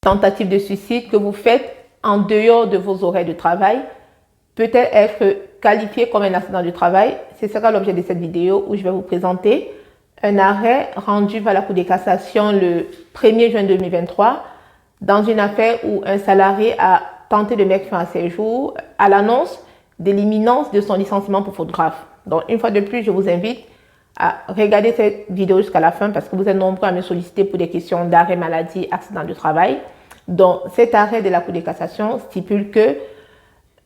tentative de suicide que vous faites en dehors de vos horaires de travail peut être qualifié comme un accident de travail. Ce sera l'objet de cette vidéo où je vais vous présenter un arrêt rendu par la Cour de cassation le 1er juin 2023 dans une affaire où un salarié a tenté de mettre fin à ses jours à l'annonce de l'imminence de son licenciement pour faute grave. Donc, une fois de plus, je vous invite à regarder cette vidéo jusqu'à la fin parce que vous êtes nombreux à me solliciter pour des questions d'arrêt maladie, accident de travail. Donc, cet arrêt de la Cour de cassation stipule que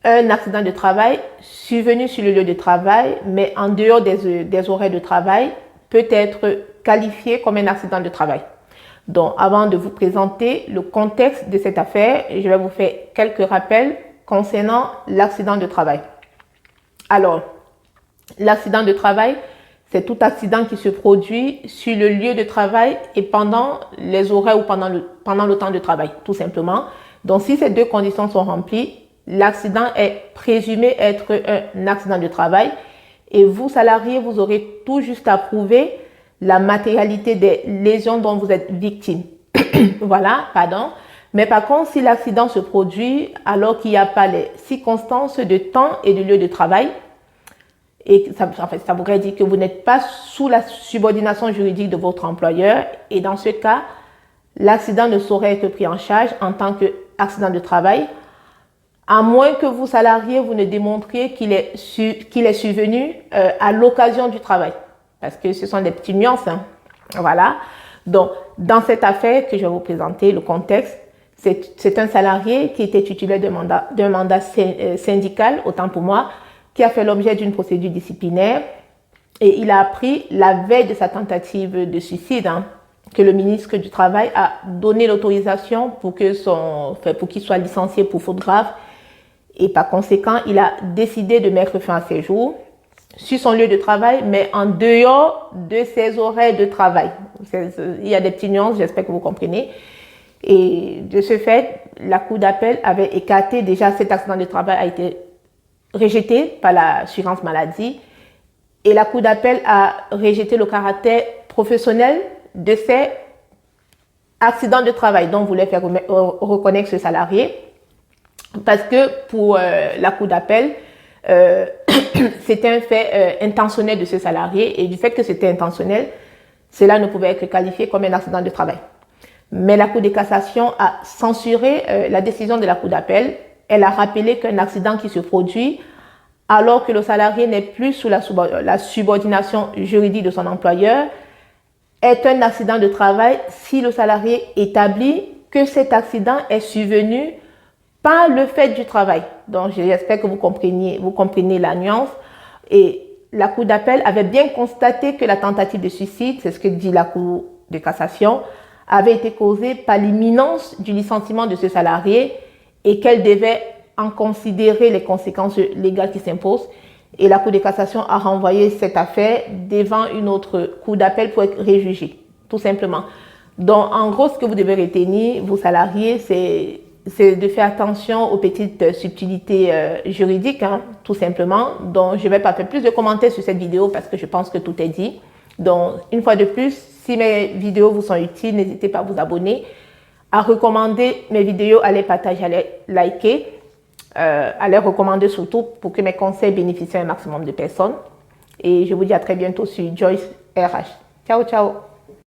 un accident de travail survenu sur le lieu de travail, mais en dehors des horaires de travail, peut être qualifié comme un accident de travail. Donc, avant de vous présenter le contexte de cette affaire, je vais vous faire quelques rappels concernant l'accident de travail. Alors, l'accident de travail, c'est tout accident qui se produit sur le lieu de travail et pendant les horaires ou pendant le temps de travail, tout simplement. Donc, si ces deux conditions sont remplies, l'accident est présumé être un accident de travail et vous, salariés, vous aurez tout juste à prouver la matérialité des lésions dont vous êtes victime. Voilà, pardon. Mais par contre, si l'accident se produit alors qu'il n'y a pas les circonstances de temps et de lieu de travail, et ça voudrait dire que vous n'êtes pas sous la subordination juridique de votre employeur. Et dans ce cas, l'accident ne saurait être pris en charge en tant qu'accident de travail, à moins que vous, salariés, vous ne démontriez qu'il est survenu à l'occasion du travail. Parce que ce sont des petites nuances. Hein. Voilà. Donc, dans cette affaire que je vais vous présenter, le contexte, c'est un salarié qui était titulaire d'un mandat syndical, autant pour moi, qui a fait l'objet d'une procédure disciplinaire et il a appris la veille de sa tentative de suicide que le ministre du Travail a donné l'autorisation pour qu'il soit licencié pour faute grave et par conséquent, il a décidé de mettre fin à ses jours sur son lieu de travail, mais en dehors de ses horaires de travail. Il y a des petites nuances, j'espère que vous comprenez. Et de ce fait, la Cour d'appel avait écarté déjà cet accident de travail a été rejeté par l'assurance maladie et la Cour d'appel a rejeté le caractère professionnel de ces accidents de travail dont voulait faire reconnaître ce salarié parce que pour la Cour d'appel, c'était un fait intentionnel de ce salarié et du fait que c'était intentionnel, cela ne pouvait être qualifié comme un accident de travail. Mais la Cour de cassation a censuré la décision de la Cour d'appel. Elle a rappelé qu'un accident qui se produit alors que le salarié n'est plus sous la subordination juridique de son employeur est un accident de travail si le salarié établit que cet accident est survenu par le fait du travail. Donc, j'espère que vous comprenez la nuance. Et la Cour d'appel avait bien constaté que la tentative de suicide, c'est ce que dit la Cour de cassation, avait été causée par l'imminence du licenciement de ce salarié et qu'elle devait en considérer les conséquences légales qui s'imposent. Et la Cour de cassation a renvoyé cette affaire devant une autre Cour d'appel pour être réjugée, tout simplement. Donc, en gros, ce que vous devez retenir, vous salariés, c'est de faire attention aux petites subtilités juridiques, tout simplement. Donc, je ne vais pas faire plus de commentaires sur cette vidéo parce que je pense que tout est dit. Donc, une fois de plus, si mes vidéos vous sont utiles, n'hésitez pas à vous abonner, à recommander mes vidéos, à les partager, à les liker, à les recommander surtout pour que mes conseils bénéficient à un maximum de personnes. Et je vous dis à très bientôt sur Joyce RH. Ciao, ciao!